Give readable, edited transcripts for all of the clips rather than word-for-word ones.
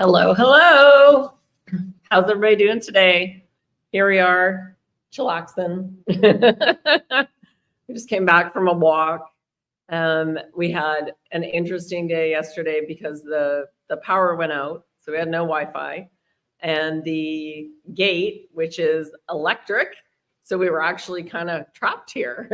Hello, hello. How's everybody doing today? Here we are, chillaxing. We just came back from a walk. We had an interesting day yesterday because the power went out, so we had no Wi-Fi, and the gate, which is electric, so we were actually kind of trapped here.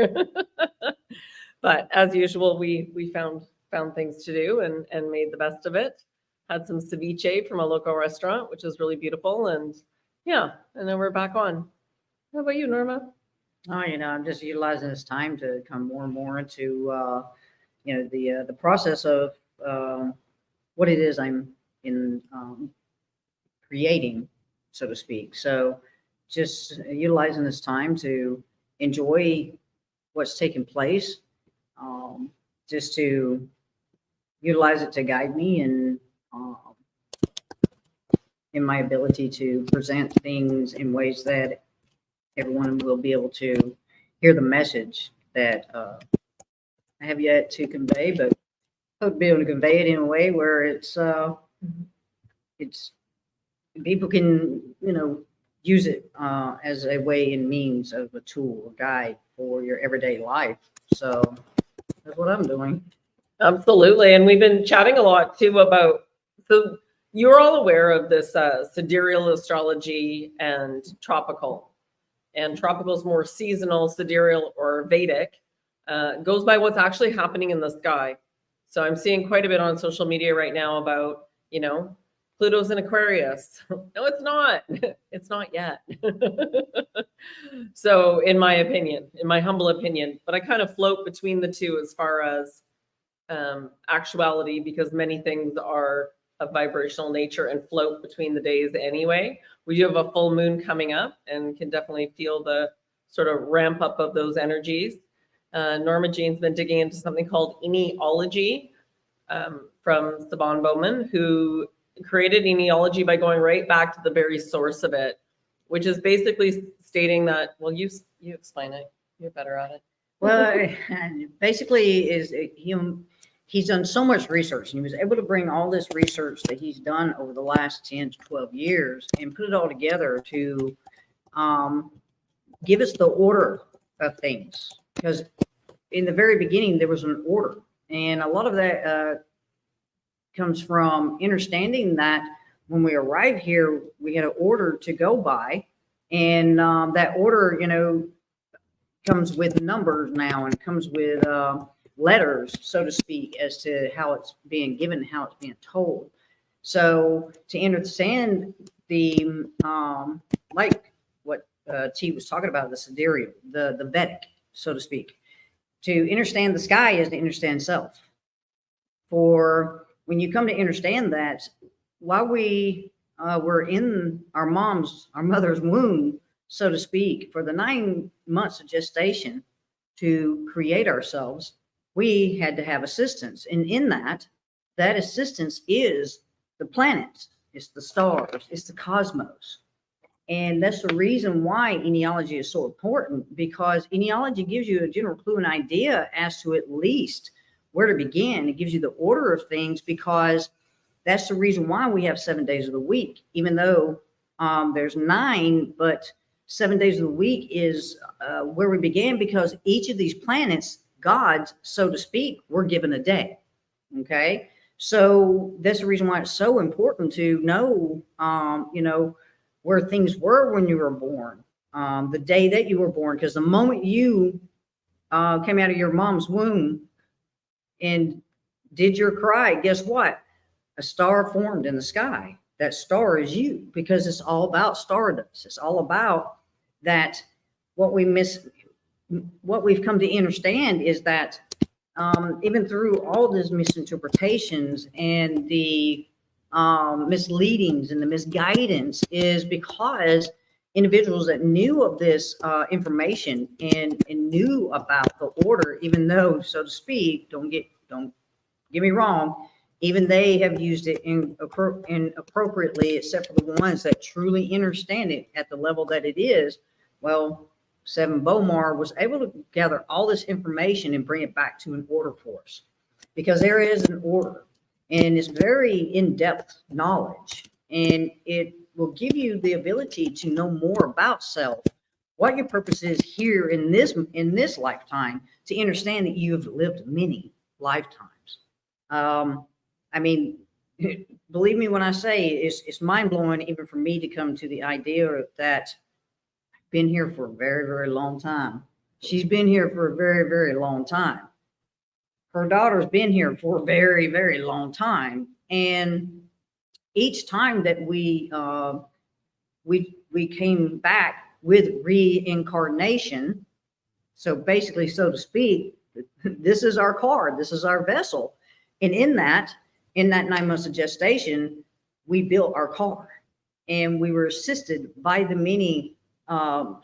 But as usual, we found things to do and made the best of it. Had some ceviche from a local restaurant, which is really beautiful. And yeah, and then we're back on. How about you, Norma? Oh, I'm just utilizing this time to come more and more into, the process of what it is I'm in creating, so to speak. So just utilizing this time to enjoy what's taking place, just to utilize it to guide me and in my ability to present things in ways that everyone will be able to hear the message that I have yet to convey, but hope to be able to convey it in a way where it's people can use it as a way and means of a tool, a guide for your everyday life. So that's what I'm doing. Absolutely. And we've been chatting a lot too about, so you're all aware of this sidereal astrology and tropical. And tropical is more seasonal, sidereal or Vedic, goes by what's actually happening in the sky. So I'm seeing quite a bit on social media right now about, Pluto's in Aquarius. No, it's not. It's not yet. So in my opinion, in my humble opinion, but I kind of float between the two as far as actuality, because many things are of vibrational nature and float between the days anyway. We do have a full moon coming up and can definitely feel the sort of ramp up of those energies. Norma Jean's been digging into something called eneology from Saban Bowman, who created eneology by going right back to the very source of it, which is basically stating that, well, you explain it. You're better at it. Well, basically he's done so much research, and he was able to bring all this research that he's done over the last 10 to 12 years and put it all together to give us the order of things. Because in the very beginning, there was an order. And a lot of that comes from understanding that when we arrived here, we had an order to go by. And that order, comes with numbers now and comes with letters, so to speak, as to how it's being given, how it's being told. So to understand the, like what T was talking about, the sidereal, the Vedic, so to speak, to understand the sky is to understand self. For when you come to understand that, while we were in our mother's womb, so to speak, for the 9 months of gestation to create ourselves, we had to have assistance. And in that assistance is the planets, it's the stars, it's the cosmos. And that's the reason why eneology is so important, because eneology gives you a general clue and idea as to at least where to begin. It gives you the order of things, because that's the reason why we have 7 days of the week, even though there's 9, but 7 days of the week is where we began, because each of these planets, gods, so to speak, were given a day. Okay. So that's the reason why it's so important to know, where things were when you were born, the day that you were born, because the moment you came out of your mom's womb and did your cry, guess what? A star formed in the sky. That star is you, because it's all about stardust. It's all about that. What we've come to understand is that even through all these misinterpretations and the misleadings and the misguidance, is because individuals that knew of this information and knew about the order, even though, so to speak, don't get me wrong, even they have used it inappropriately, except for the ones that truly understand it at the level that it is. Well, Seven Bomar was able to gather all this information and bring it back to an order for us, because there is an order. and it's very in-depth knowledge, and it will give you the ability to know more about self, what your purpose is here in this lifetime, to understand that you've lived many lifetimes. I mean, believe me when I say it's mind-blowing even for me to come to the idea that I've been here for a very, very long time. She's been here for a very, very long time. Her daughter's been here for a very, very long time. And each time that we came back with reincarnation, so basically, so to speak, this is our car, this is our vessel. And in that 9 months of gestation, we built our car, and we were assisted by the many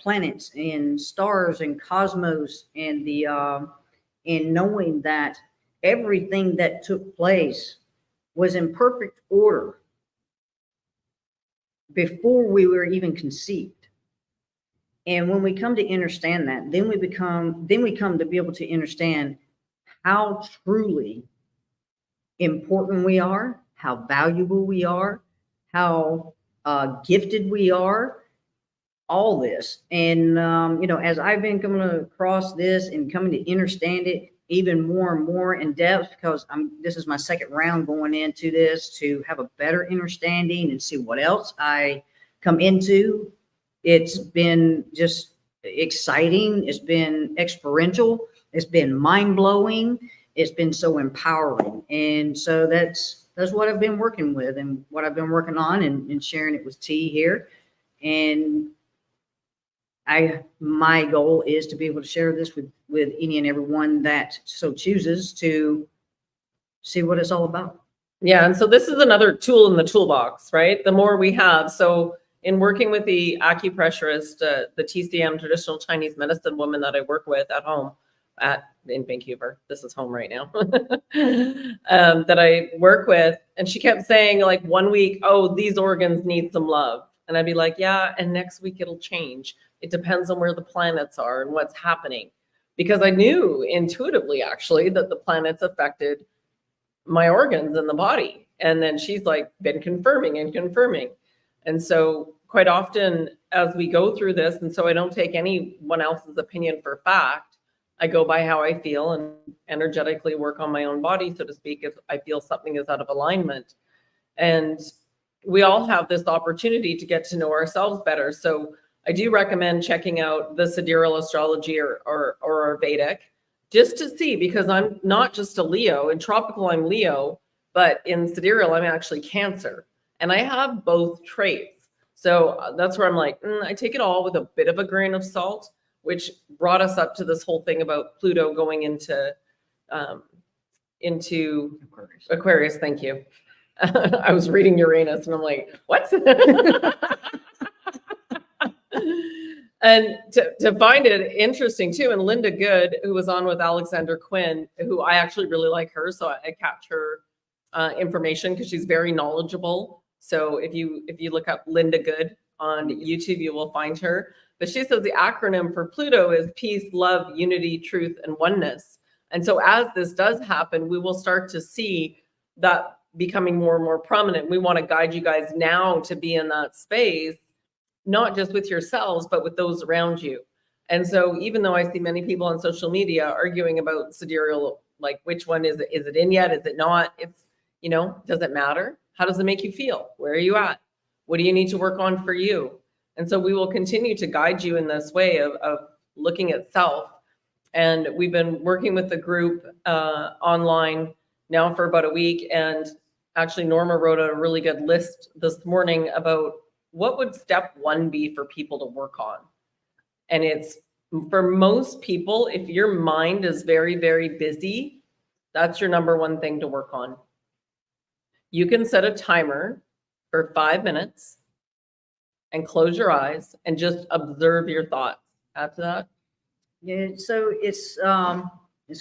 planets and stars and cosmos, and in knowing that everything that took place was in perfect order before we were even conceived. And when we come to understand that, then we come to be able to understand how truly important we are, how valuable we are, how gifted we are, all this. And, as I've been coming across this and coming to understand it even more and more in depth, because this is my second round going into this to have a better understanding and see what else I come into. It's been just exciting. It's been experiential. It's been mind-blowing. It's been so empowering. And so that's what I've been working with and what I've been working on, and sharing it with T here. And my goal is to be able to share this with any and everyone that so chooses to see what it's all about. Yeah. And so this is another tool in the toolbox, right? The more we have. So in working with the acupressurist, the TCM, traditional Chinese medicine woman that I work with at home in Vancouver, this is home right now, that I work with. And she kept saying, like, 1 week, oh, these organs need some love. And I'd be like, yeah, and next week it'll change. It depends on where the planets are and what's happening. Because I knew intuitively, actually, that the planets affected my organs in the body. And then she's like been confirming and confirming. And so quite often as we go through this, and so I don't take anyone else's opinion for fact, I go by how I feel and energetically work on my own body, so to speak, if I feel something is out of alignment. And we all have this opportunity to get to know ourselves better. So I do recommend checking out the sidereal astrology or Vedic, just to see, because I'm not just a Leo. In tropical, I'm Leo, but in sidereal, I'm actually Cancer. And I have both traits. So that's where I'm like, I take it all with a bit of a grain of salt, which brought us up to this whole thing about Pluto going into Aquarius. Thank you. I was reading Uranus and I'm like, what? And to find it interesting too, and Linda Good, who was on with Alexander Quinn, who I actually really like her, so I catch her information because she's very knowledgeable. So if you look up Linda Good on YouTube, you will find her. But she says the acronym for Pluto is peace, love, unity, truth, and oneness. And so as this does happen, we will start to see that becoming more and more prominent. We want to guide you guys now to be in that space, not just with yourselves, but with those around you. And so even though I see many people on social media arguing about sidereal, like which one is it in yet? Is it not? It's, does it matter? How does it make you feel? Where are you at? What do you need to work on for you? And so we will continue to guide you in this way of looking at self. And we've been working with the group online now for about a week. And actually Norma wrote a really good list this morning about what would step 1 be for people to work on. And it's, for most people, if your mind is very, very busy, that's your number 1 thing to work on. You can set a timer for 5 minutes and close your eyes and just observe your thoughts. After that. Yeah, so it's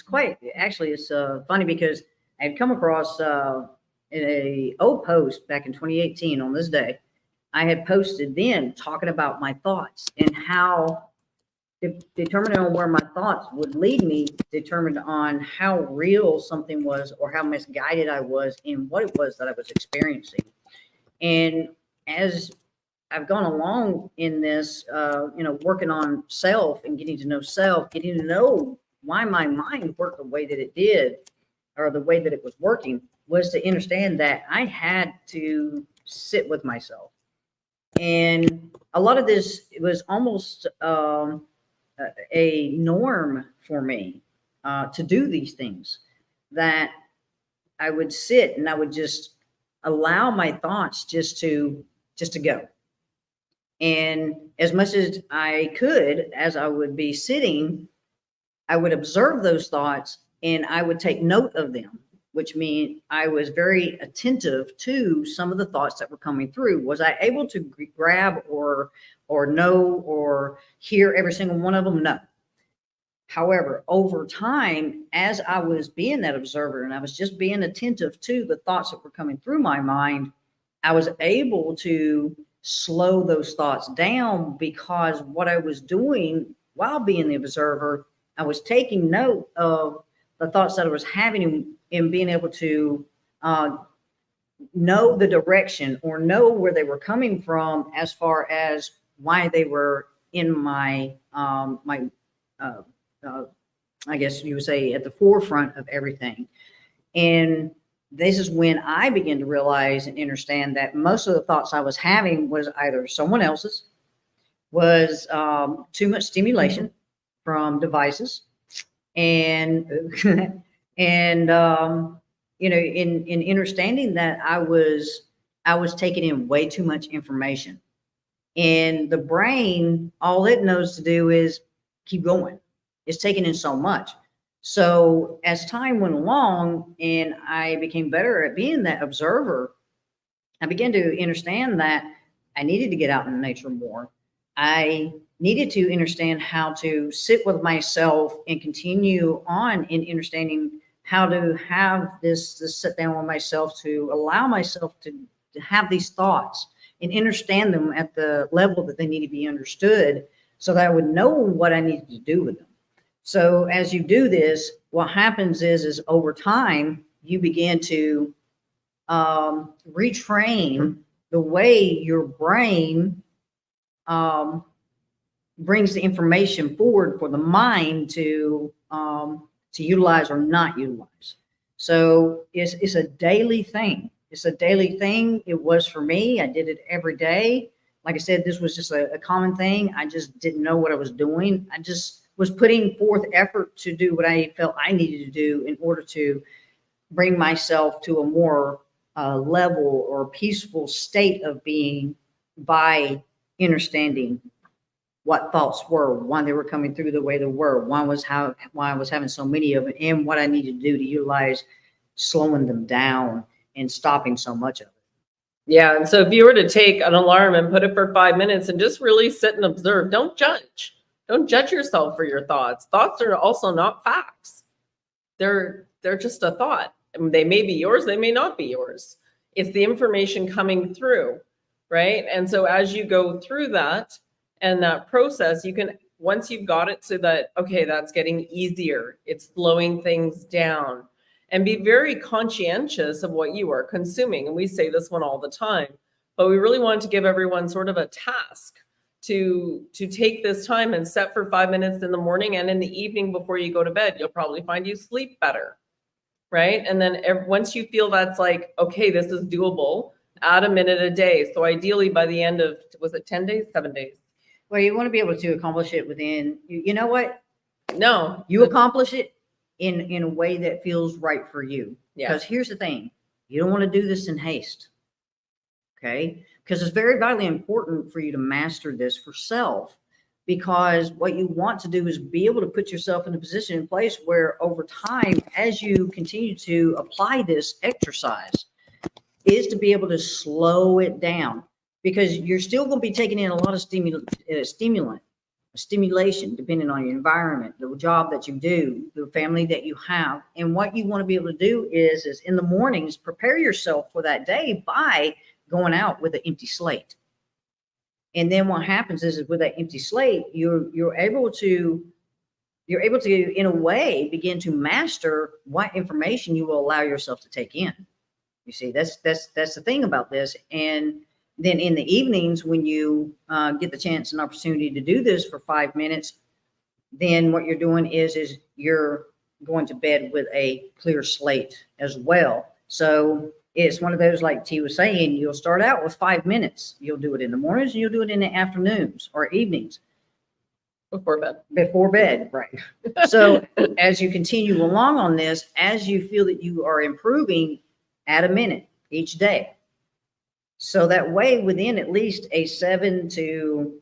quite, actually, it's funny because I had come across a old post back in 2018 on this day. I had posted then talking about my thoughts and how determining on where my thoughts would lead me determined on how real something was or how misguided I was in what it was that I was experiencing. And as I've gone along in this, working on self and getting to know self, getting to know why my mind worked the way that it did, or the way that it was working, was to understand that I had to sit with myself. And a lot of this was almost a norm for me to do these things, that I would sit and I would just allow my thoughts just to go. And as much as I could, as I would be sitting, I would observe those thoughts and I would take note of them, which means I was very attentive to some of the thoughts that were coming through. Was I able to grab or know or hear every single one of them? No. However, over time, as I was being that observer and I was just being attentive to the thoughts that were coming through my mind, I was able to slow those thoughts down, because what I was doing while being the observer, I was taking note of the thoughts that I was having and being able to know the direction or know where they were coming from, as far as why they were in my I guess you would say at the forefront of everything. And this is when I began to realize and understand that most of the thoughts I was having was either someone else's, was too much stimulation from devices, and in understanding that I was taking in way too much information, and the brain, all it knows to do is keep going. It's taking in so much. So as time went along and I became better at being that observer, I began to understand that I needed to get out in nature more. I needed to understand how to sit with myself and continue on in understanding how to have this sit down with myself, to allow myself to have these thoughts and understand them at the level that they need to be understood, so that I would know what I needed to do with them. So as you do this, what happens is over time, you begin to retrain the way your brain brings the information forward for the mind to utilize or not utilize. So it's a daily thing. It's a daily thing. It was for me. I did it every day. Like I said, this was just a common thing. I just didn't know what I was doing. I just was putting forth effort to do what I felt I needed to do in order to bring myself to a more level or peaceful state of being, by understanding what thoughts were, why they were coming through the way they were, why I was having so many of it, and what I needed to do to utilize slowing them down and stopping so much of it. Yeah. And so if you were to take an alarm and put it for 5 minutes and just really sit and observe, don't judge. Don't judge yourself for your thoughts. Thoughts are also not facts. They're just a thought. I mean, they may be yours, they may not be yours. It's the information coming through, right? And so as you go through that and that process, you can, once you've got it so that, okay, that's getting easier, it's slowing things down, and be very conscientious of what you are consuming. And we say this one all the time, but we really want to give everyone sort of a task to take this time and set for 5 minutes in the morning and in the evening before you go to bed. You'll probably find you sleep better, right? And then once you feel that's like, okay, this is doable, add a minute a day. So ideally by the end of, was it 10 days, 7 days? Well, you want to be able to accomplish it within, you know what? No. You accomplish it in a way that feels right for you. Yeah. Because here's the thing, you don't want to do this in haste. Okay? Because it's very vitally important for you to master this for self, because what you want to do is be able to put yourself in a position in place where over time, as you continue to apply this exercise, is to be able to slow it down, because you're still going to be taking in a lot of stimulation, depending on your environment, the job that you do, the family that you have. And what you want to be able to do is in the mornings, prepare yourself for that day by going out with an empty slate. And then what happens is with that empty slate, you're able to you're able to, in a way, begin to master what information you will allow yourself to take in. You see, that's the thing about this. And then in the evenings, when you get the chance and opportunity to do this for 5 minutes, then what you're doing is you're going to bed with a clear slate as well. So it's one of those, like T was saying, you'll start out with 5 minutes. You'll do it in the mornings and you'll do it in the afternoons or evenings. Before bed. Before bed, right. So as you continue along on this, as you feel that you are improving, add a minute each day. So that way, within at least a 7 to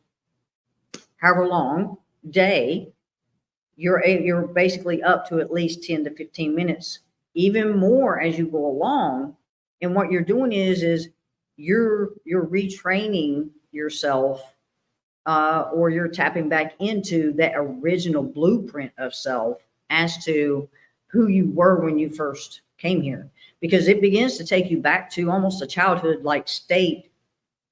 however long day, you're basically up to at least 10 to 15 minutes, even more as you go along. And what you're doing is you're retraining yourself, or you're tapping back into that original blueprint of self as to who you were when you first came here, because it begins to take you back to almost a childhood like state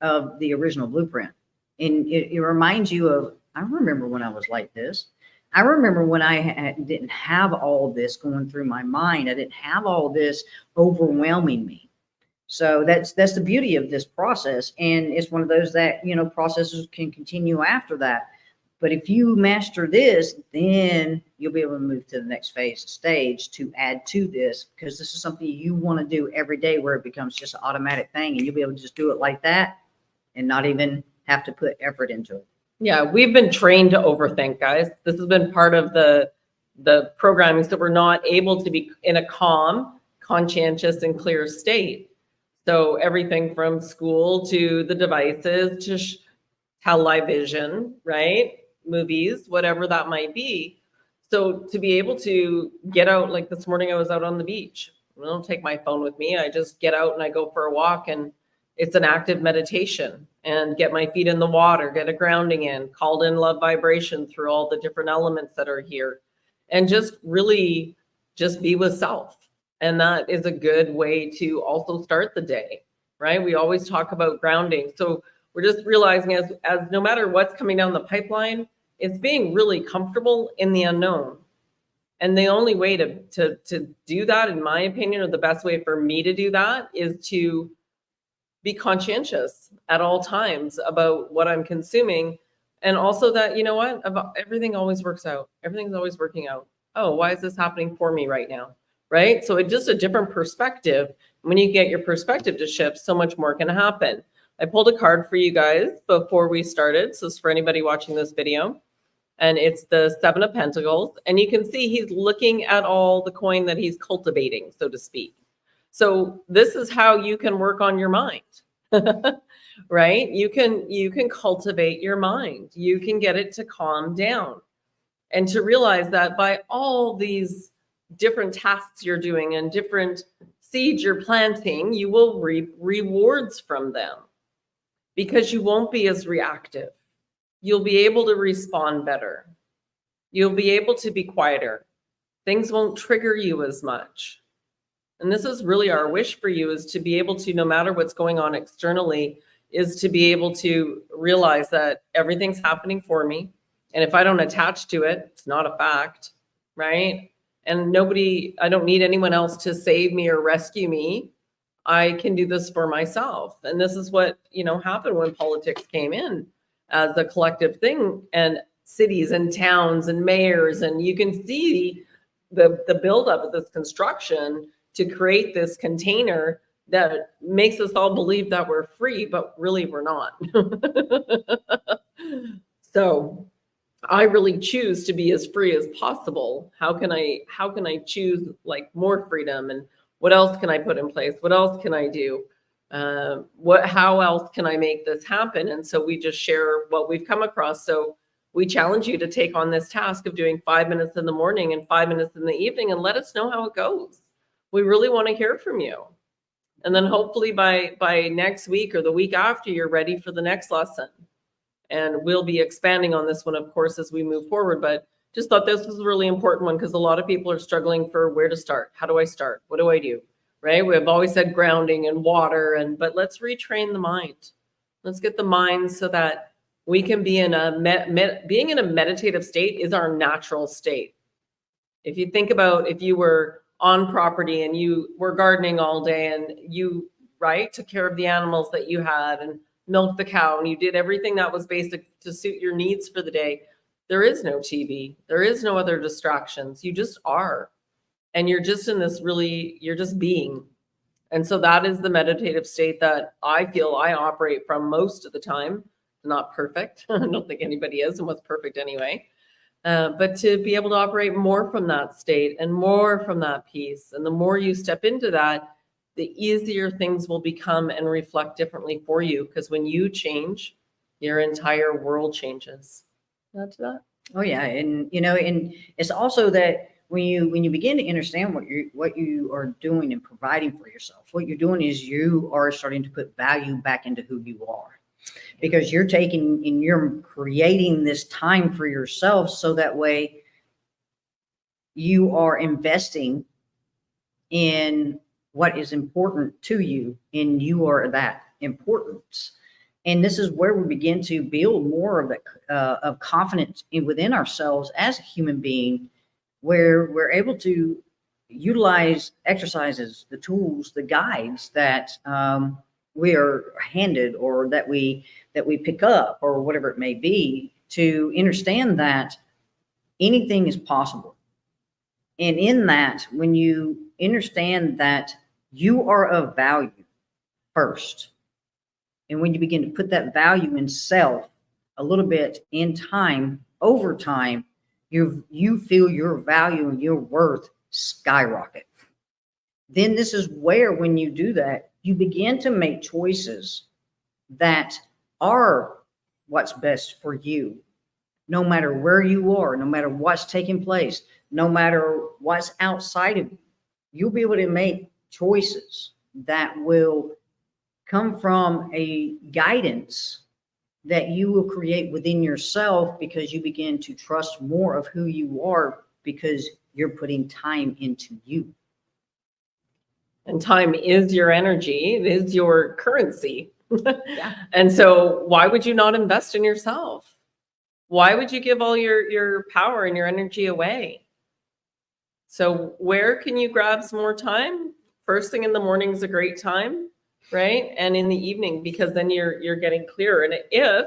of the original blueprint. And it reminds you of, I remember when I was like this. I remember when I didn't have all of this going through my mind. I didn't have all this overwhelming me. So that's the beauty of this process. And it's one of those that, you know, processes can continue after that. But if you master this, then you'll be able to move to the next stage to add to this, because this is something you want to do every day, where it becomes just an automatic thing and you'll be able to just do it like that and not even have to put effort into it. Yeah, we've been trained to overthink, guys. This has been part of the programming, so we're not able to be in a calm, conscientious, and clear state. So everything from school to the devices to television, right? Movies, whatever that might be. So to be able to get out, like this morning I was out on the beach. I don't take my phone with me. I just get out and I go for a walk, and it's an active meditation, and get my feet in the water, get a grounding in, called in love vibration through all the different elements that are here, and just really just be with self. And that is a good way to also start the day, right? We always talk about grounding. So we're just realizing as no matter what's coming down the pipeline, it's being really comfortable in the unknown. And the only way to do that, in my opinion, or the best way for me to do that, is to be conscientious at all times about what I'm consuming. And also that, you know what, everything always works out. Everything's always working out. Oh, why is this happening for me right now? Right? So it's just a different perspective. When you get your perspective to shift, so much more can happen. I pulled a card for you guys before we started. So it's for anybody watching this video. And it's the 7 of Pentacles. And you can see he's looking at all the coin that he's cultivating, so to speak. So this is how you can work on your mind, right? You can cultivate your mind. You can get it to calm down, and to realize that by all these different tasks you're doing and different seeds you're planting, you will reap rewards from them, because you won't be as reactive. You'll be able to respond better. You'll be able to be quieter. Things won't trigger you as much. And this is really our wish for you, is to be able to, no matter what's going on externally, is to be able to realize that everything's happening for me. And if I don't attach to it, it's not a fact, right? And I don't need anyone else to save me or rescue me. I can do this for myself. And this is what, happened when politics came in as a collective thing, and cities and towns and mayors. And you can see the buildup of this construction to create this container that makes us all believe that we're free, but really we're not. So I really choose to be as free as possible. How can I choose like more freedom, and what else can I put in place? What else can I do? How else can I make this happen? And so we just share what we've come across. So we challenge you to take on this task of doing 5 minutes in the morning and 5 minutes in the evening, and let us know how it goes. We really want to hear from you. And then hopefully by next week or the week after, you're ready for the next lesson. And we'll be expanding on this one, of course, as we move forward. But just thought this was a really important one, because a lot of people are struggling for where to start. How do I start? What do I do? Right? We have always said grounding and water, but let's retrain the mind. Let's get the mind so that We can be in being in a meditative state is our natural state. If you think about if you were on property and you were gardening all day and you, right, took care of the animals that you had and milked the cow and you did everything that was basic to suit your needs for the day, there is no TV. There is no other distractions. You just are. And you're just in this you're just being. And so that is the meditative state that I feel I operate from most of the time. Not perfect. I don't think anybody is and was perfect anyway. But to be able to operate more from that state and more from that peace. And the more you step into that, the easier things will become and reflect differently for you. Because when you change, your entire world changes. Add to that? Oh yeah, and and it's also that when you begin to understand what you are doing and providing for yourself, what you're doing is you are starting to put value back into who you are. Because you're taking and you're creating this time for yourself so that way you are investing in what is important to you and you are that importance. And this is where we begin to build more of that of confidence within ourselves as a human being, where we're able to utilize exercises, the tools, the guides that we are handed or that we pick up or whatever it may be, to understand that anything is possible. And in that, when you understand that you are of value first, and when you begin to put that value in self a little bit in time, over time, you feel your value and your worth skyrocket. Then this is where, when you do that, you begin to make choices that are what's best for you, no matter where you are, no matter what's taking place, no matter what's outside of you. You'll be able to make choices that will come from a guidance that you will create within yourself, because you begin to trust more of who you are because you're putting time into you. And time is your energy. It is your currency. Yeah. And so why would you not invest in yourself? Why would you give all your power and your energy away? So where can you grab some more time? First thing in the morning is a great time, right? And in the evening, because then you're getting clearer. And if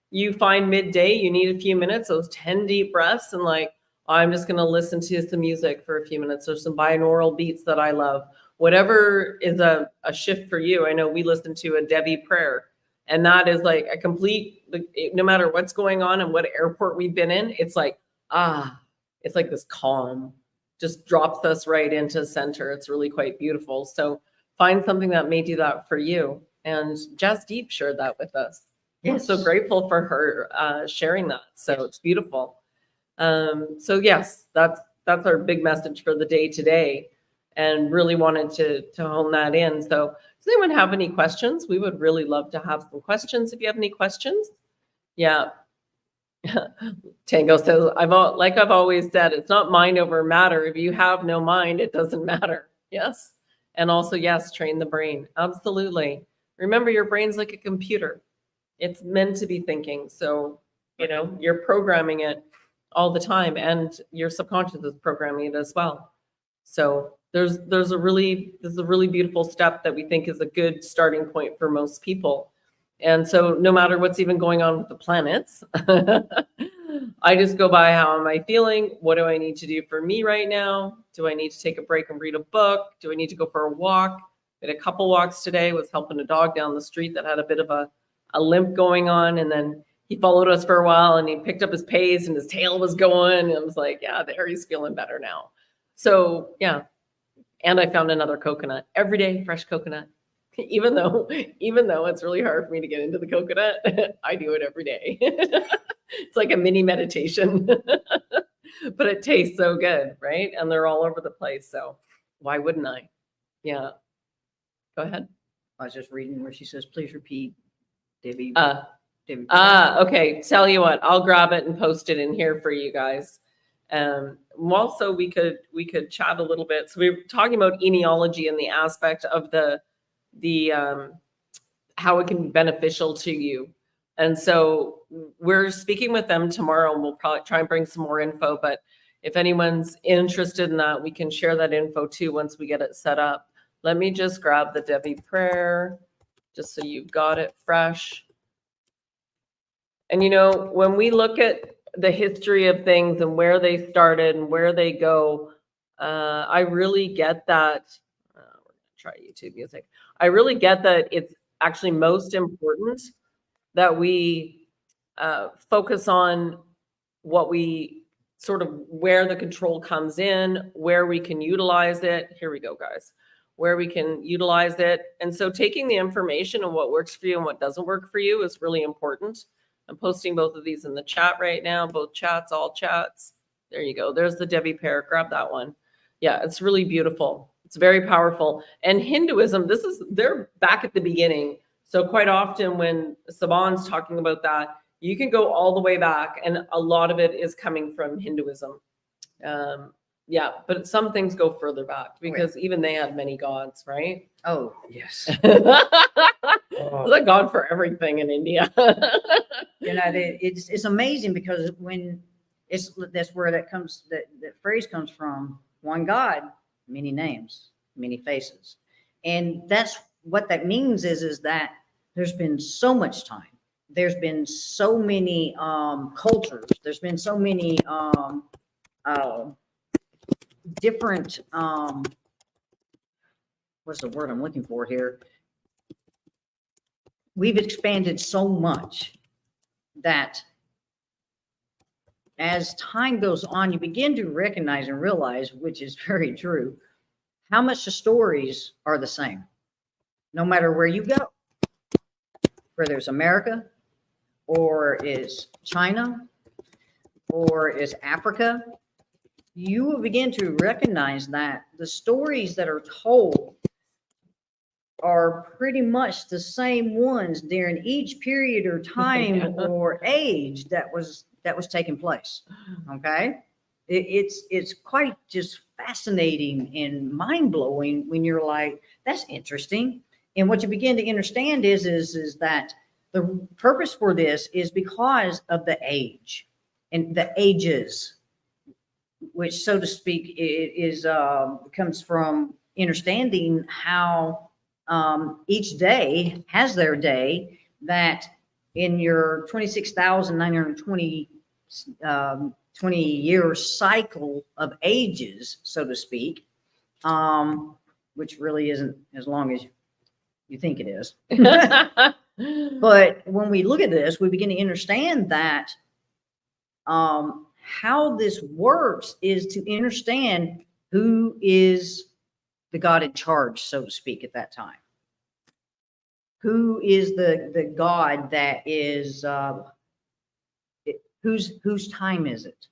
you find midday, you need a few minutes, those 10 deep breaths, and like, I'm just going to listen to some music for a few minutes or some binaural beats that I love. Whatever is a shift for you. I know we listen to a Debbie prayer, and that is like a complete, no matter what's going on and what airport we've been in, it's like, it's like this calm just drops us right into center. It's really quite beautiful. So find something that may do that for you. And Jazz Deep shared that with us. Yes. I'm so grateful for her sharing that. So it's beautiful. So yes, that's our big message for the day today. And really wanted to hone that in. So does anyone have any questions? We would really love to have some questions if you have any questions. Yeah. Tango says, I've always said, it's not mind over matter. If you have no mind, it doesn't matter. Yes. And also, yes, train the brain. Absolutely. Remember, your brain's like a computer. It's meant to be thinking. So, you're programming it all the time, and your subconscious is programming it as well. So there's a really beautiful step that we think is a good starting point for most people. And so no matter what's even going on with the planets, I just go by, how am I feeling? What do I need to do for me right now? Do I need to take a break and read a book? Do I need to go for a walk? I did a couple walks today, was helping a dog down the street that had a bit of a limp going on. And then he followed us for a while and he picked up his pace and his tail was going. And I was like, yeah, there, he's feeling better now. So yeah. And I found another coconut every day, fresh coconut. Even though it's really hard for me to get into the coconut, I do it every day. It's like a mini meditation, but it tastes so good, right? And they're all over the place. So why wouldn't I? Yeah. Go ahead. I was just reading where she says, please repeat, Debbie. Okay. Tell you what, I'll grab it and post it in here for you guys. Also, we could chat a little bit. So we were talking about etiology and the aspect of the how it can be beneficial to you. And so we're speaking with them tomorrow, and we'll probably try and bring some more info. But if anyone's interested in that, we can share that info too once we get it set up. Let me just grab the Debbie prayer, just so you've got it fresh. And you know, when we look at the history of things and where they started and where they go, I really get that. We're gonna try YouTube music. I really get that it's actually most important that we focus on what we sort of where the control comes in, where we can utilize it. Here we go, guys. Where we can utilize it. And so taking the information and what works for you and what doesn't work for you is really important. I'm posting both of these in the chat right now, both chats, all chats. There you go. There's the Debbie pair. Grab that one. Yeah, it's really beautiful. It's very powerful. And Hinduism, they're back at the beginning. So quite often when Saban's talking about that, you can go all the way back, and a lot of it is coming from Hinduism. Yeah, but some things go further back because even they had many gods, right? Oh, yes. There's a god for everything in India. You know, it's amazing because when that's where that phrase comes from. One God, many names, many faces. And that's what that means is that there's been so much time. There's been so many cultures. There's been so many different, what's the word I'm looking for here? We've expanded so much that as time goes on, you begin to recognize and realize, which is very true, how much the stories are the same, no matter where you go, whether it's America or is China or is Africa. You will begin to recognize that the stories that are told are pretty much the same ones during each period or time or age that was taking place. Okay, it's quite just fascinating and mind-blowing when you're like, that's interesting. And what you begin to understand is that the purpose for this is because of the age and the ages, which, so to speak, comes from understanding how each day has their day, that in your 26,920 20-year cycle of ages, so to speak, which really isn't as long as you think it is. But when we look at this, we begin to understand that how this works is to understand who is the God in charge, so to speak, at that time. Who is the God that is, whose time is it,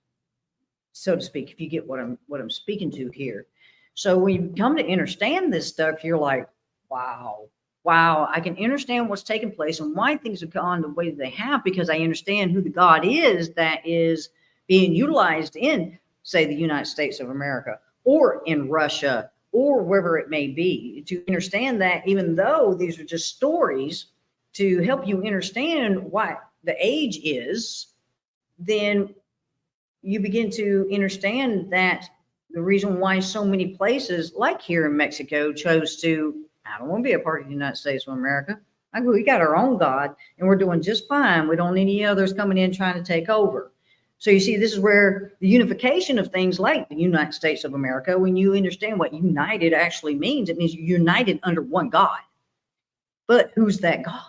so to speak, if you get what I'm speaking to here. So when you come to understand this stuff, you're like, wow, I can understand what's taking place and why things have gone the way they have, because I understand who the God is that is being utilized in, say, the United States of America or in Russia or wherever it may be, to understand that even though these are just stories to help you understand what the age is, then you begin to understand that the reason why so many places, like here in Mexico, chose to, I don't want to be a part of the United States of America. We got our own God and we're doing just fine. We don't need any others coming in trying to take over. So you see, this is where the unification of things like the United States of America, when you understand what united actually means, it means you're united under one God. But who's that God?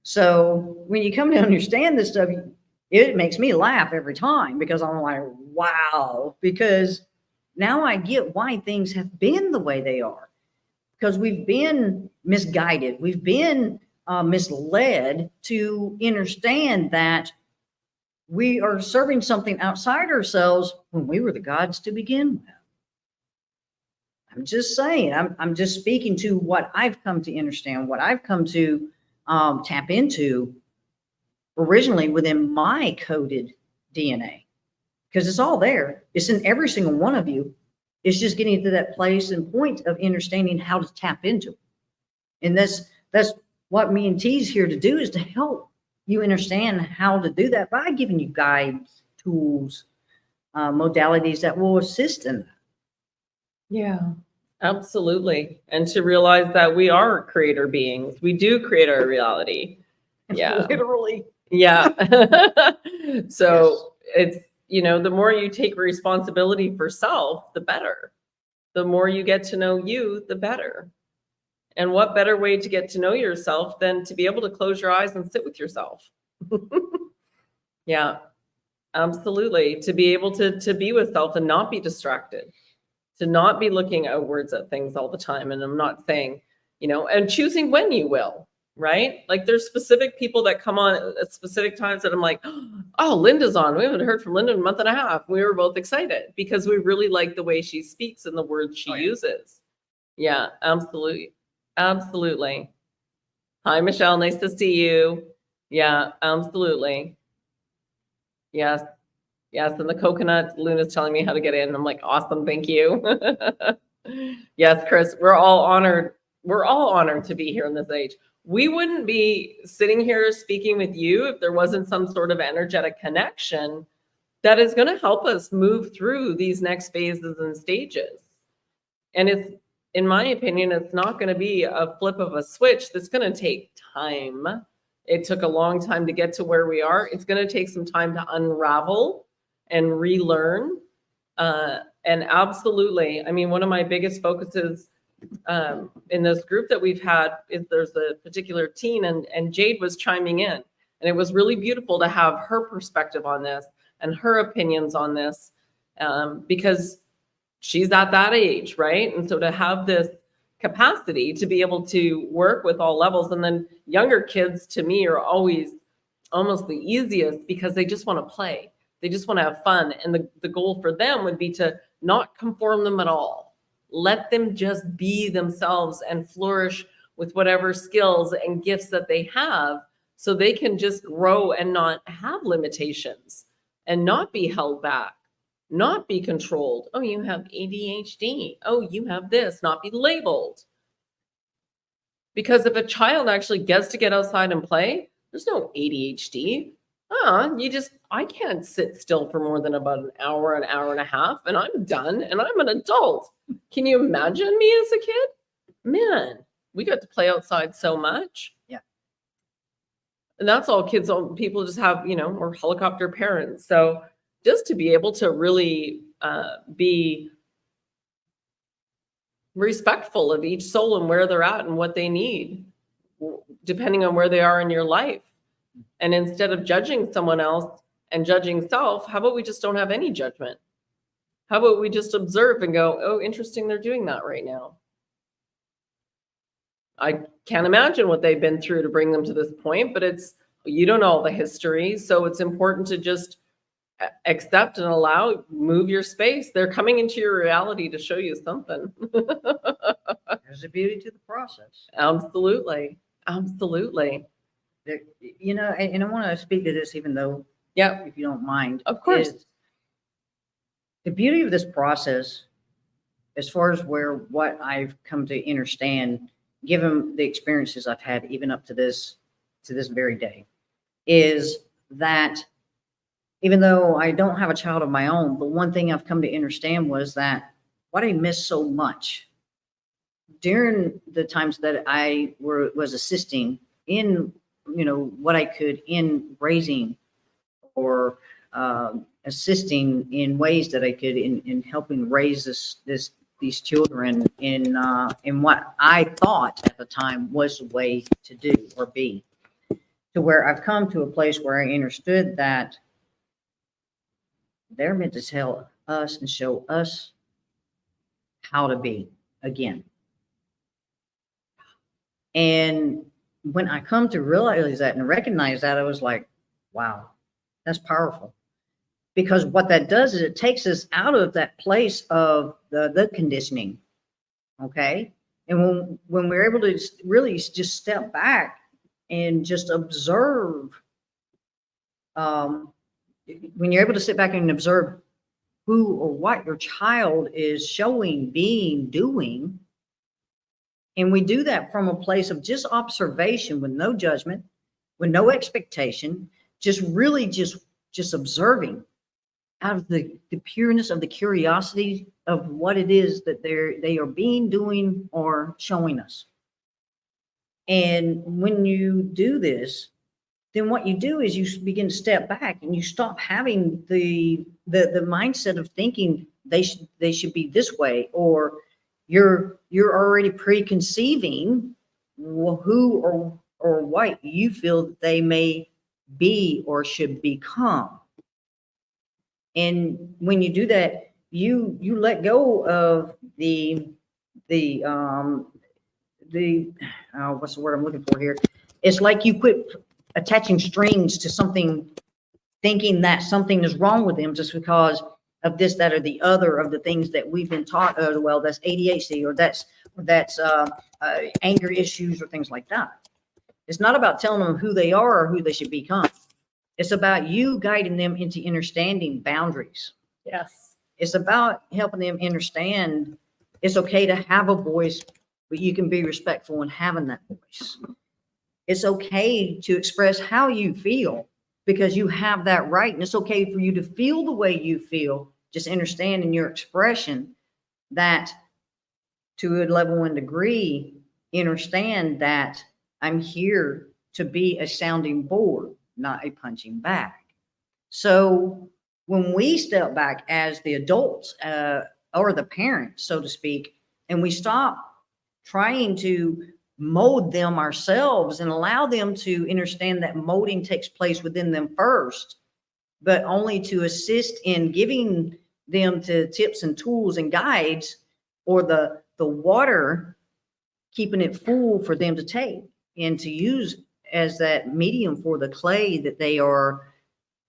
So when you come to understand this stuff, it makes me laugh every time, because I'm like, wow, because now I get why things have been the way they are, because we've been misguided. We've been misled to understand that we are serving something outside ourselves when we were the gods to begin with. I'm just saying, I'm just speaking to what I've come to understand, what I've come to tap into originally within my coded DNA, because it's all there. It's in every single one of you. It's just getting to that place and point of understanding how to tap into it. And that's what me and T's here to do is to help you understand how to do that by giving you guides, tools, modalities that will assist in that. Yeah, absolutely. And to realize that we are creator beings. We do create our reality. Yeah. Literally. Yeah. So it's, the more you take responsibility for self, the better. The more you get to know you, the better. And what better way to get to know yourself than to be able to close your eyes and sit with yourself? Yeah, absolutely. To be able to be with self and not be distracted, to not be looking outwards at things all the time. And I'm not saying, and choosing when you will, right? Like there's specific people that come on at specific times that I'm like, oh, Linda's on. We haven't heard from Linda in a month and a half. We were both excited because we really like the way she speaks and the words she uses. Yeah, absolutely. Absolutely. Hi, Michelle. Nice to see you. Yeah, absolutely. Yes. Yes. And the coconut, Luna's telling me how to get in. I'm like, awesome. Thank you. Yes, Chris, we're all honored. We're all honored to be here in this age. We wouldn't be sitting here speaking with you if there wasn't some sort of energetic connection that is going to help us move through these next phases and stages. And it's, in my opinion, it's not going to be a flip of a switch. That's going to take time. It took a long time to get to where we are. It's going to take some time to unravel and relearn. And absolutely, I mean, one of my biggest focuses in this group that we've had is there's a particular teen, and Jade was chiming in. And it was really beautiful to have her perspective on this and her opinions on this, because she's at that age, right? And so to have this capacity to be able to work with all levels, and then younger kids to me are always almost the easiest because they just want to play. They just want to have fun. And the goal for them would be to not conform them at all. Let them just be themselves and flourish with whatever skills and gifts that they have, so they can just grow and not have limitations and not be held back. Not be controlled. Oh, you have ADHD. Oh, you have this. Not be labeled. Because if a child actually gets to get outside and play, there's no ADHD. I can't sit still for more than about an hour and a half, and I'm done, and I'm an adult. Can you imagine me as a kid? Man, we got to play outside so much. Yeah. And that's all kids, people just have, or helicopter parents. So just to be able to really be respectful of each soul and where they're at and what they need, depending on where they are in your life. And instead of judging someone else and judging self, how about we just don't have any judgment? How about we just observe and go, oh, interesting, they're doing that right now. I can't imagine what they've been through to bring them to this point, but you don't know all the history. So it's important to just accept and allow, move your space. They're coming into your reality to show you something. There's a beauty to the process. Absolutely. Absolutely. And I want to speak to this, even though, yeah, if you don't mind. Of course. The beauty of this process, as far as what I've come to understand, given the experiences I've had even up to this very day, is that even though I don't have a child of my own, but one thing I've come to understand was that what I missed so much during the times that I was assisting in, what I could in raising or assisting in ways that I could in helping raise these children in what I thought at the time was the way to do or be, to where I've come to a place where I understood that they're meant to tell us and show us how to be again. And when I come to realize that and recognize that, I was like, wow, that's powerful. Because what that does is it takes us out of that place of the conditioning. Okay. And when we're able to really just step back and just observe, when you're able to sit back and observe who or what your child is showing, being, doing, And we do that from a place of just observation with no judgment, with no expectation, just really just observing out of the pureness of the curiosity of what it is that they are being, doing, or showing us. And when you do this, then what you do is you begin to step back and you stop having the mindset of thinking they should be this way, or you're already preconceiving who or what you feel that they may be or should become. And when you do that, you let go of the what's the word I'm looking for here? It's like you quit attaching strings to something, thinking that something is wrong with them just because of this, that, or the other of the things that we've been taught. Well, that's ADHD, or that's anger issues, or things like that. It's not about telling them who they are or who they should become. It's about you guiding them into understanding boundaries. Yes. It's about helping them understand it's okay to have a voice, but you can be respectful in having that voice. It's okay to express how you feel because you have that right. And it's okay for you to feel the way you feel. Just understand in your expression that to a level and degree, understand that I'm here to be a sounding board, not a punching bag. So when we step back as the adults or the parents, so to speak, and we stop trying to mold them ourselves and allow them to understand that molding takes place within them first, but only to assist in giving them to tips and tools and guides, or the water, keeping it full for them to take and to use as that medium for the clay that they are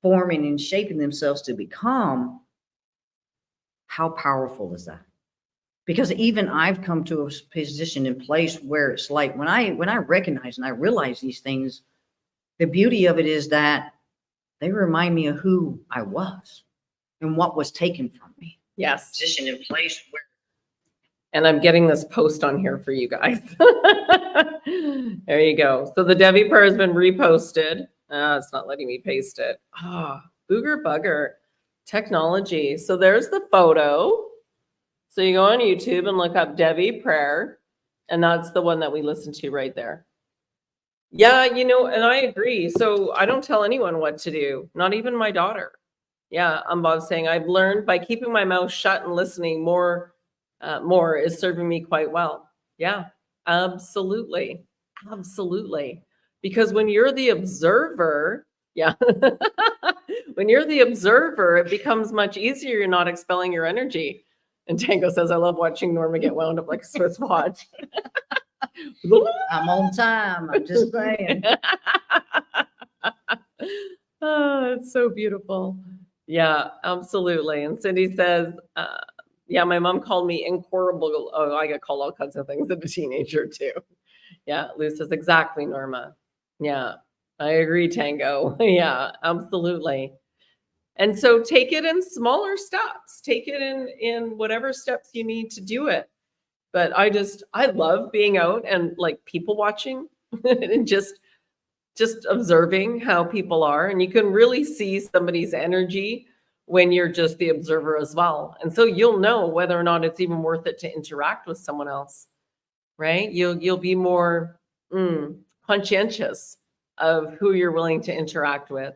forming and shaping themselves to become. How powerful is that? Because even I've come to a position in place where it's like when I recognize and I realize these things, the beauty of it is that they remind me of who I was and what was taken from me. Yes. Position in place where. And I'm getting this post on here for you guys. There you go. So the Debbie prayer has been reposted. It's not letting me paste it. Booger bugger technology. So there's the photo. So you go on YouTube and look up Debbie prayer, and that's the one that we listened to right there. Yeah, and I agree. So I don't tell anyone what to do, not even my daughter. Yeah, I'm Bob saying I've learned by keeping my mouth shut and listening more is serving me quite well. Yeah, absolutely. Absolutely. Because when you're the observer, yeah, when you're the observer, it becomes much easier. You're not expelling your energy. And Tango says, I love watching Norma get wound up like a Swiss watch. I'm on time. I'm just saying. Oh, it's so beautiful. Yeah, absolutely. And Cindy says, yeah, my mom called me incorrigible. Oh, I got called all kinds of things as a teenager too. Yeah, Lou says, exactly, Norma. Yeah, I agree, Tango. Yeah, absolutely. And so take it in smaller steps. Take it in whatever steps you need to do it. But I love being out and like people watching and just observing how people are. And you can really see somebody's energy when you're just the observer as well. And so you'll know whether or not it's even worth it to interact with someone else, right? You'll be more conscientious of who you're willing to interact with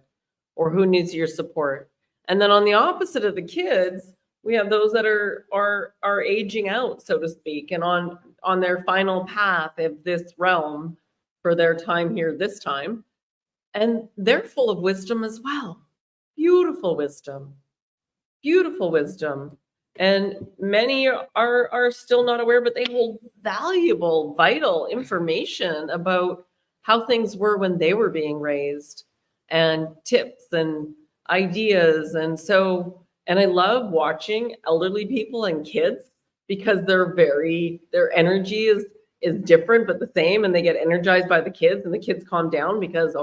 or who needs your support. And then on the opposite of the kids, we have those that are aging out, so to speak, and on their final path of this realm for their time here this time. And they're full of wisdom as well. Beautiful wisdom. Beautiful wisdom. And many are still not aware, but they hold valuable, vital information about how things were when they were being raised, and tips and ideas. And I love watching elderly people and kids because their energy is different but the same, and they get energized by the kids, and the kids calm down because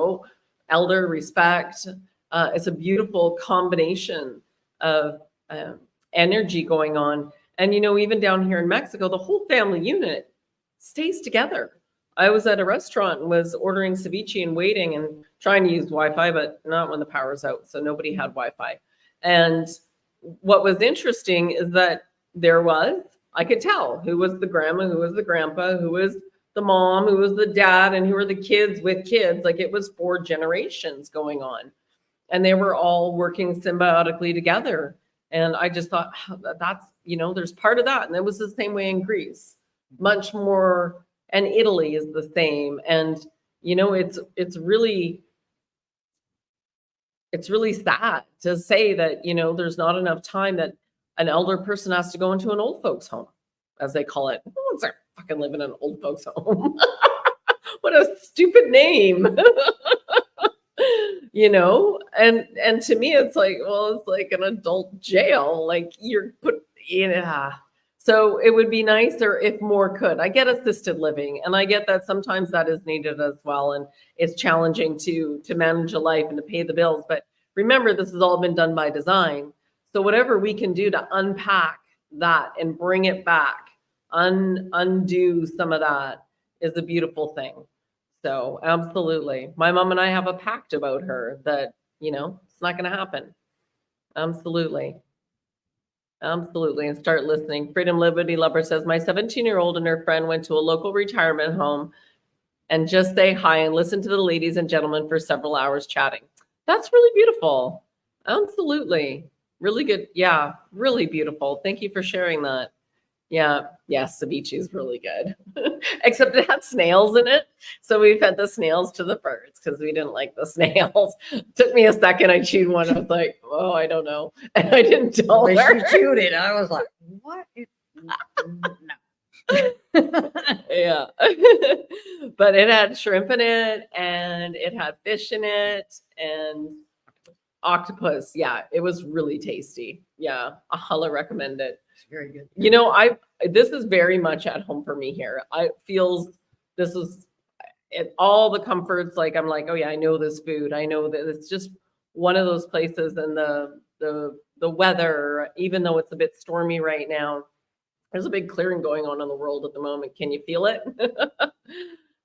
elder respect. It's a beautiful combination of energy going on. And even down here in Mexico, the whole family unit stays together. I was at a restaurant and was ordering ceviche and waiting and trying to use Wi-Fi, but not when the power's out. So nobody had Wi-Fi. And what was interesting is that I could tell who was the grandma, who was the grandpa, who was the mom, who was the dad, and who were the kids with kids. Like it was 4 generations going on. And they were all working symbiotically together. And I just thought, that's, there's part of that. And it was the same way in Greece, much more. And Italy is the same. And, it's really sad to say that, there's not enough time that an elder person has to go into an old folks home, as they call it. Who wants to fucking live in an old folks home? What a stupid name. And to me, it's like, well, it's like an adult jail. Like you're put in. So it would be nicer if more could. I get assisted living, and I get that sometimes that is needed as well. And it's challenging to manage a life and to pay the bills. But remember, this has all been done by design. So whatever we can do to unpack that and bring it back, undo some of that is a beautiful thing. So absolutely. My mom and I have a pact about her that, it's not going to happen. Absolutely. Absolutely. And start listening. Freedom Liberty Lover says, my 17-year-old and her friend went to a local retirement home and just say hi and listen to the ladies and gentlemen for several hours chatting. That's really beautiful. Absolutely. Really good. Yeah. Really beautiful. Thank you for sharing that. Yeah. Yes. Ceviche is really good. Except it had snails in it. So we fed the snails to the birds because we didn't like the snails. Took me a second. I chewed one. I was like, oh, I don't know. And I didn't tell When her. she chewed it, I was like, what? No. Yeah. But it had shrimp in it and it had fish in it and octopus. Yeah. It was really tasty. Yeah. I'll recommend it. It's very good. This is very much at home for me here. This is all the comforts. Like I'm like, oh yeah, I know this food. I know that it's just one of those places. And the weather, even though it's a bit stormy right now, there's a big clearing going on in the world at the moment. Can you feel it?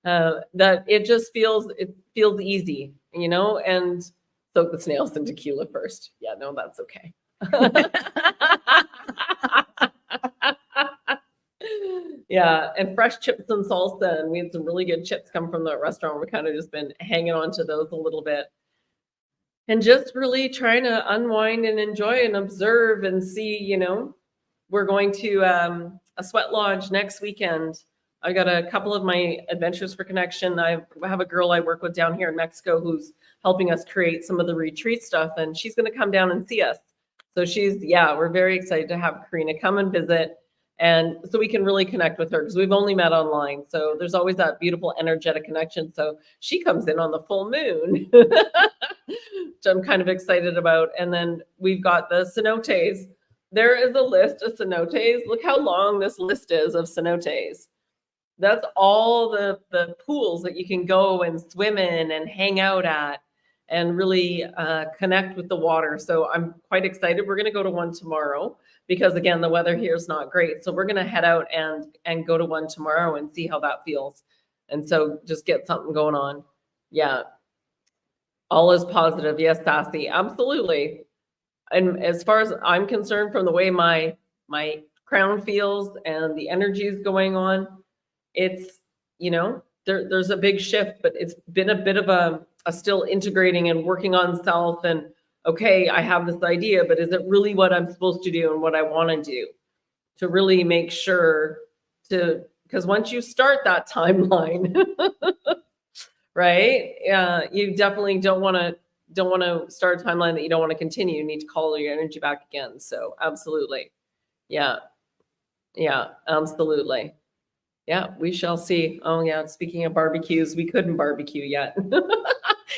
That it just feels easy, and soak the snails in tequila first. Yeah, no, that's okay. Yeah, and fresh chips and salsa, and we had some really good chips come from the restaurant. We're kind of just been hanging on to those a little bit and just really trying to unwind and enjoy and observe and see. We're going to a sweat lodge next weekend. I got a couple of my Adventures for Connection. I have a girl I work with down here in Mexico who's helping us create some of the retreat stuff, and she's going to come down and see us. So we're very excited to have Karina come and visit, and so we can really connect with her because we've only met online. So there's always that beautiful energetic connection. So she comes in on the full moon, which I'm kind of excited about. And then we've got the cenotes. There is a list of cenotes. Look how long this list is of cenotes. That's all the pools that you can go and swim in and hang out at and really connect with the water. So I'm quite excited. We're going to go to one tomorrow because, again, the weather here is not great. So we're going to head out and go to one tomorrow and see how that feels. And so just get something going on. Yeah. All is positive. Yes, Sassy. Absolutely. And as far as I'm concerned, from the way my crown feels and the energy is going on, it's, there's a big shift, but it's been a bit of a still integrating and working on self and, okay, I have this idea, but is it really what I'm supposed to do and what I want to do to really make sure because once you start that timeline, right? You definitely don't want to start a timeline that you don't want to continue. You need to call your energy back again. So absolutely. Yeah. Yeah, absolutely. Yeah, we shall see. Oh yeah, speaking of barbecues, we couldn't barbecue yet.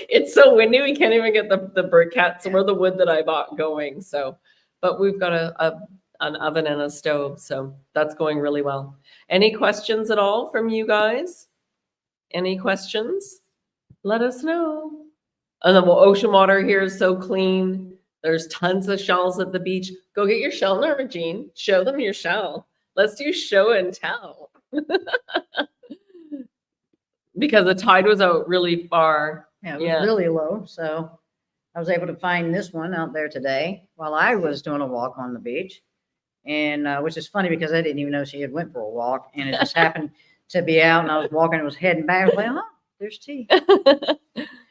It's so windy, we can't even get the briquettes or the wood that I bought going. So, but we've got an oven and a stove, so that's going really well. Any questions at all from you guys? Any questions? Let us know. And the ocean water here is so clean. There's tons of shells at the beach. Go get your shell, Norma Jean. Show them your shell. Let's do show and tell. Because the tide was out really far. Yeah, it was really low. So I was able to find this one out there today while I was doing a walk on the beach. And which is funny because I didn't even know she had went for a walk, and it just happened to be out, and I was walking and was heading back. I was like, oh, there's tea.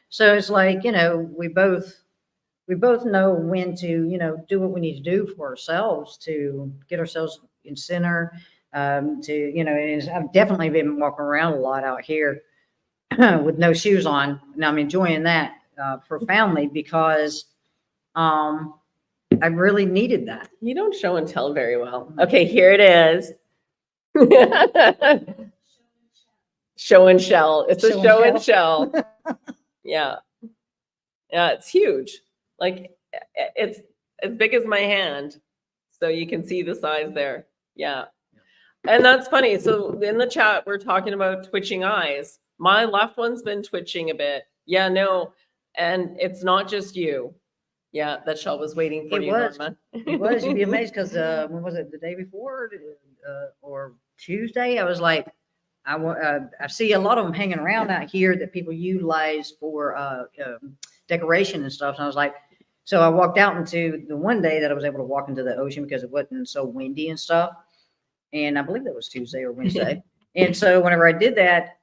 So it's like, we both know when to, do what we need to do for ourselves to get ourselves in center. And I've definitely been walking around a lot out here with no shoes on, and I'm enjoying that profoundly because I really needed that. You don't show and tell very well. Okay, here it is. Show and shell. It's a show and shell. Yeah. Yeah, it's huge. Like it's as big as my hand. So you can see the size there. Yeah. And that's funny. So in the chat, we're talking about twitching eyes. My left one's been twitching a bit. Yeah, no. And it's not just you. Yeah, that shell was waiting for you, Norma. It was. You'd be amazed because when was it? The day before or Tuesday? I was like, I see a lot of them hanging around out here that people utilize for decoration and stuff. And I was like, so I walked out into the one day that I was able to walk into the ocean because it wasn't so windy and stuff. And I believe that was Tuesday or Wednesday. And so whenever I did that,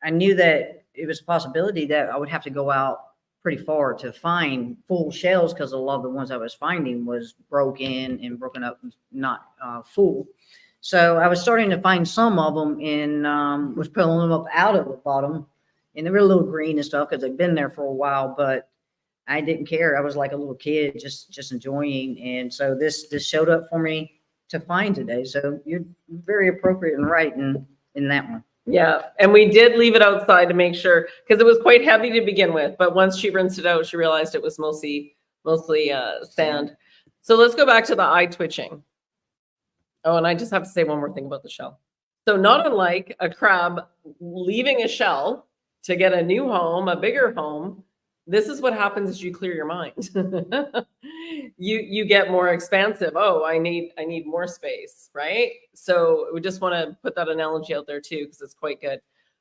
I knew that it was a possibility that I would have to go out pretty far to find full shells because a lot of the ones I was finding was broken up, not full. So I was starting to find some of them and was pulling them up out of the bottom, and they were a little green and stuff because they've been there for a while, but I didn't care. I was like a little kid just enjoying. And so this showed up for me to find today. So you're very appropriate and right in that one. Yeah, and we did leave it outside to make sure because it was quite heavy to begin with. But once she rinsed it out, she realized it was mostly sand. So let's go back to the eye twitching. Oh, and I just have to say one more thing about the shell. So not unlike a crab leaving a shell to get a new home, a bigger home, this is what happens as you clear your mind. you get more expansive. Oh, I need more space, right? So we just want to put that analogy out there too, because it's quite good.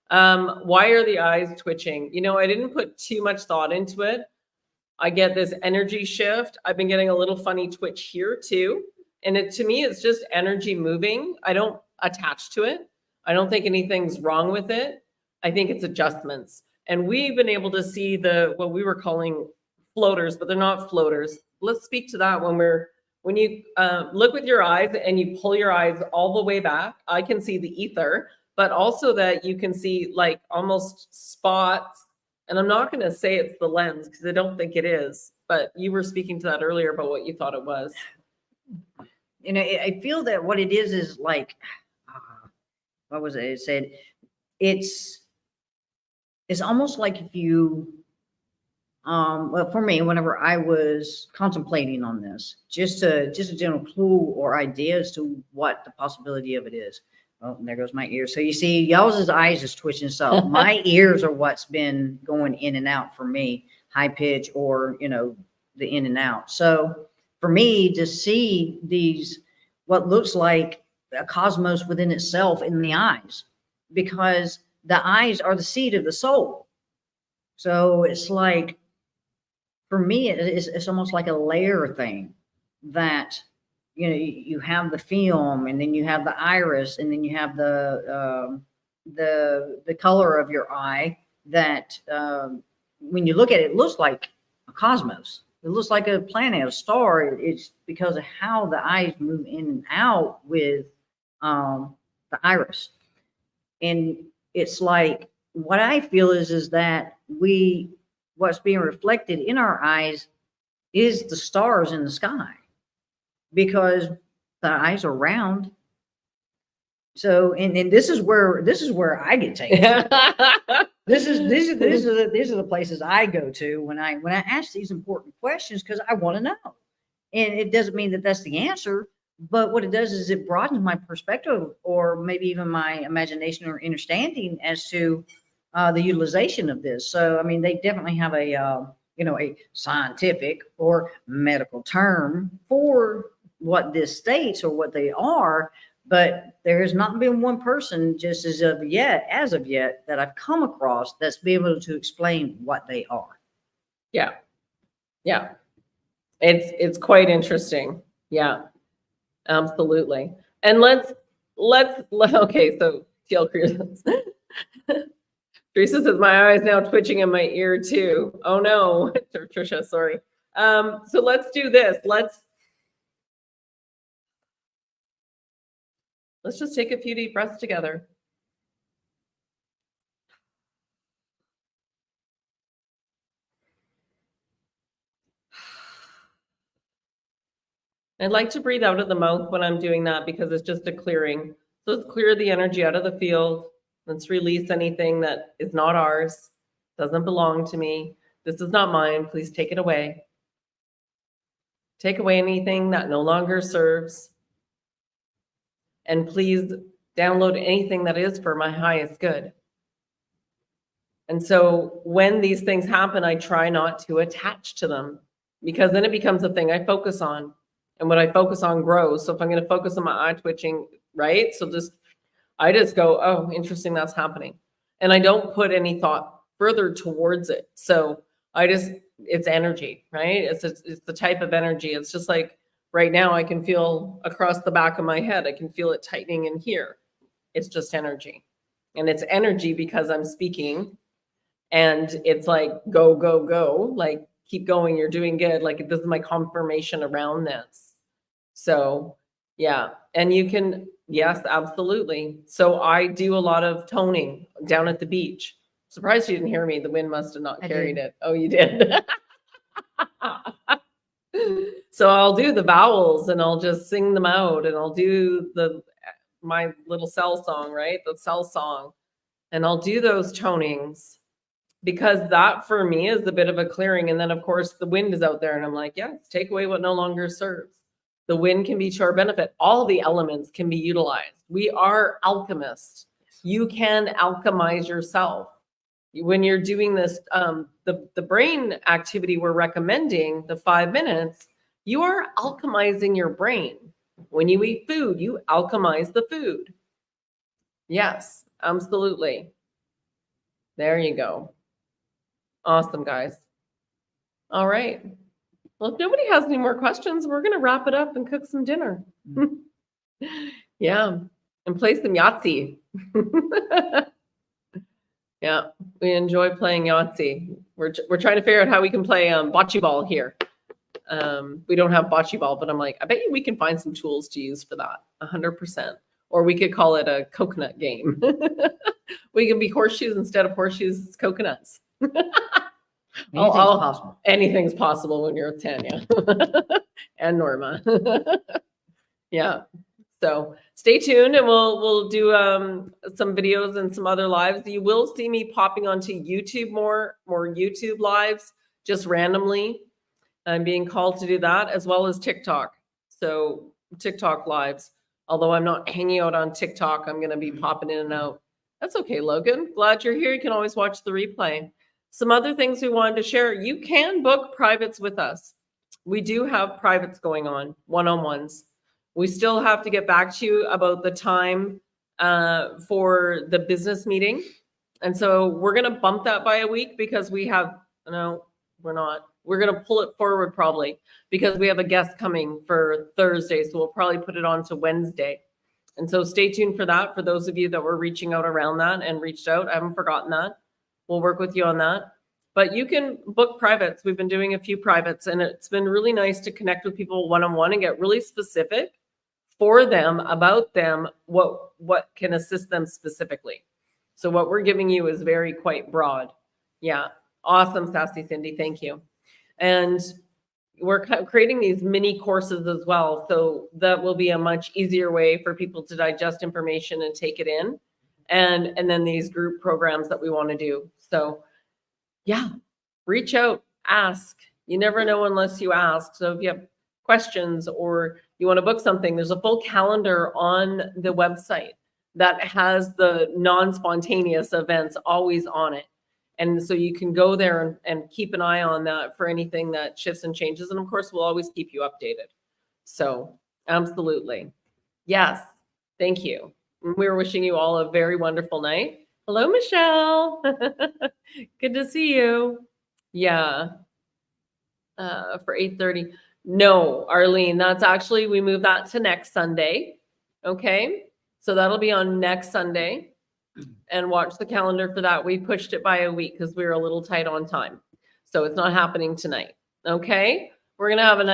Why are the eyes twitching? I didn't put too much thought into it. I get this energy shift. I've been getting a little funny twitch here too. And to me, it's just energy moving. I don't attach to it. I don't think anything's wrong with it. I think it's adjustments. And we've been able to see what we were calling floaters, but they're not floaters. Let's speak to that when you look with your eyes and you pull your eyes all the way back. I can see the ether, but also that you can see like almost spots. And I'm not going to say it's the lens because I don't think it is, but you were speaking to that earlier about what you thought it was. I feel that what it is like, what was it? It said it's almost like if you, well, for me, whenever I was contemplating on this, just a general clue or idea as to what the possibility of it is. Oh, and there goes my ear. So you see, y'all's eyes is twitching. So my ears are what's been going in and out for me, high pitch or, the in and out. So for me to see these, what looks like a cosmos within itself in the eyes, because the eyes are the seat of the soul. So it's like, for me, it's almost like a layer thing that, you have the film and then you have the iris and then you have the color of your eye that when you look at it, it looks like a cosmos. It looks like a planet, a star. It's because of how the eyes move in and out with the iris. And it's like, what I feel is that what's being reflected in our eyes is the stars in the sky, because the eyes are round. So, and this is where I get taken. These are the places I go to when I ask these important questions, because I want to know. And it doesn't mean that that's the answer, but what it does is it broadens my perspective, or maybe even my imagination or understanding as to the utilization of this. So, I mean, they definitely have a scientific or medical term for what this states or what they are, But there has not been one person just as of yet that I've come across that's been able to explain what they are. Yeah. Yeah. It's quite interesting. Yeah, absolutely. And okay, so TL Cruises. Teresa says, my eye is now twitching in my ear too. Oh no, Trisha, sorry. So let's do this. Let's just take a few deep breaths together. I'd like to breathe out of the mouth when I'm doing that because it's just a clearing. So let's clear the energy out of the field. Let's release anything that is not ours, doesn't belong to me. This is not mine. Please take it away. Take away anything that no longer serves. And please download anything that is for my highest good. And so when these things happen, I try not to attach to them because then it becomes a thing I focus on. And what I focus on grows. So if I'm going to focus on my eye twitching, right? So I just go, oh, interesting, that's happening. And I don't put any thought further towards it. So it's energy, right? It's the type of energy. It's just like right now I can feel across the back of my head. I can feel it tightening in here. It's just energy. And it's energy because I'm speaking. And it's like, go, go, go. Like, keep going. You're doing good. Like, this is my confirmation around this. So, yeah. And you can, yes, absolutely. So I do a lot of toning down at the beach. Surprised you didn't hear me. The wind must have not carried it. Oh, you did. So I'll do the vowels and I'll just sing them out and I'll do my little cell song, right? The cell song. And I'll do those tonings because that for me is a bit of a clearing. And then of course the wind is out there and I'm like, yes, take away what no longer serves. The wind can be to our benefit. All the elements can be utilized. We are alchemists. You can alchemize yourself. When you're doing this, the brain activity we're recommending, the 5 minutes, you are alchemizing your brain. When you eat food, you alchemize the food. Yes, absolutely. There you go. Awesome, guys. All right. Well, if nobody has any more questions, we're going to wrap it up and cook some dinner. Yeah. And play some Yahtzee. Yeah. We enjoy playing Yahtzee. We're trying to figure out how we can play bocce ball here. We don't have bocce ball, but I'm like, I bet you we can find some tools to use for that. 100%. Or we could call it a coconut game. We can be horseshoes instead of horseshoes, it's coconuts. Anything's possible. Anything's possible when you're with Tanya and Norma. Yeah. So stay tuned and we'll do some videos and some other lives. You will see me popping onto YouTube more YouTube lives just randomly. I'm being called to do that as well as TikTok. So TikTok lives. Although I'm not hanging out on TikTok, I'm going to be popping in and out. That's okay, Logan. Glad you're here. You can always watch the replay. Some other things we wanted to share. You can book privates with us. We do have privates going on, one-on-ones. We still have to get back to you about the time for the business meeting. And so we're going to bump that by a week because we're not. We're going to pull it forward probably because we have a guest coming for Thursday. So we'll probably put it on to Wednesday. And so stay tuned for that. For those of you that were reaching out around that and reached out, I haven't forgotten that. We'll work with you on that. But you can book privates. We've been doing a few privates and it's been really nice to connect with people one-on-one and get really specific for them, about them, what can assist them specifically. So what we're giving you is quite broad. Yeah. Awesome, Sassy Cindy. Thank you. And we're creating these mini courses as well. So that will be a much easier way for people to digest information and take it in. And then these group programs that we want to do. So yeah, reach out, ask. You never know unless you ask. So if you have questions or you want to book something, there's a full calendar on the website that has the non-spontaneous events always on it. And so you can go there and keep an eye on that for anything that shifts and changes. And of course, we'll always keep you updated. So absolutely. Yes. Thank you. We're wishing you all a very wonderful night. Hello, Michelle. Good to see you. Yeah. For 8:30. No, Arlene, that's actually, we move that to next Sunday. Okay. So that'll be on next Sunday. And watch the calendar for that. We pushed it by a week because we were a little tight on time. So it's not happening tonight. Okay. We're going to have a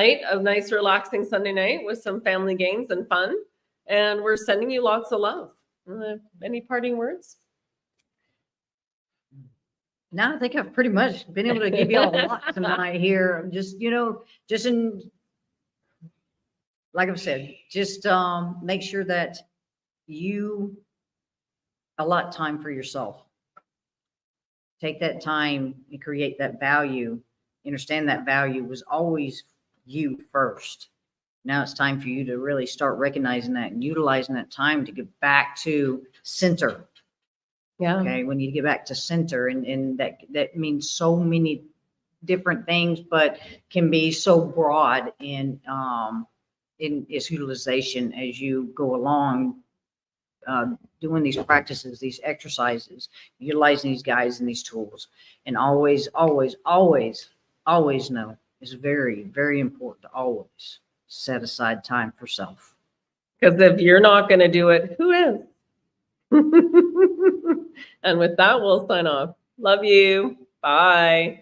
nice, relaxing Sunday night with some family games and fun. And we're sending you lots of love. Any parting words? No, I think I've pretty much been able to give you all a lot tonight here. Just, like I've said, just make sure that you allot time for yourself. Take that time and create that value. Understand that value was always you first. Now it's time for you to really start recognizing that and utilizing that time to get back to center. Yeah. Okay. We need to get back to center, and that means so many different things, but can be so broad in its utilization as you go along, doing these practices, these exercises, utilizing these guides and these tools. And always, always, always, always know, it's very, very important to always set aside time for self. Because if you're not going to do it, who is? And with that, we'll sign off. Love you. Bye.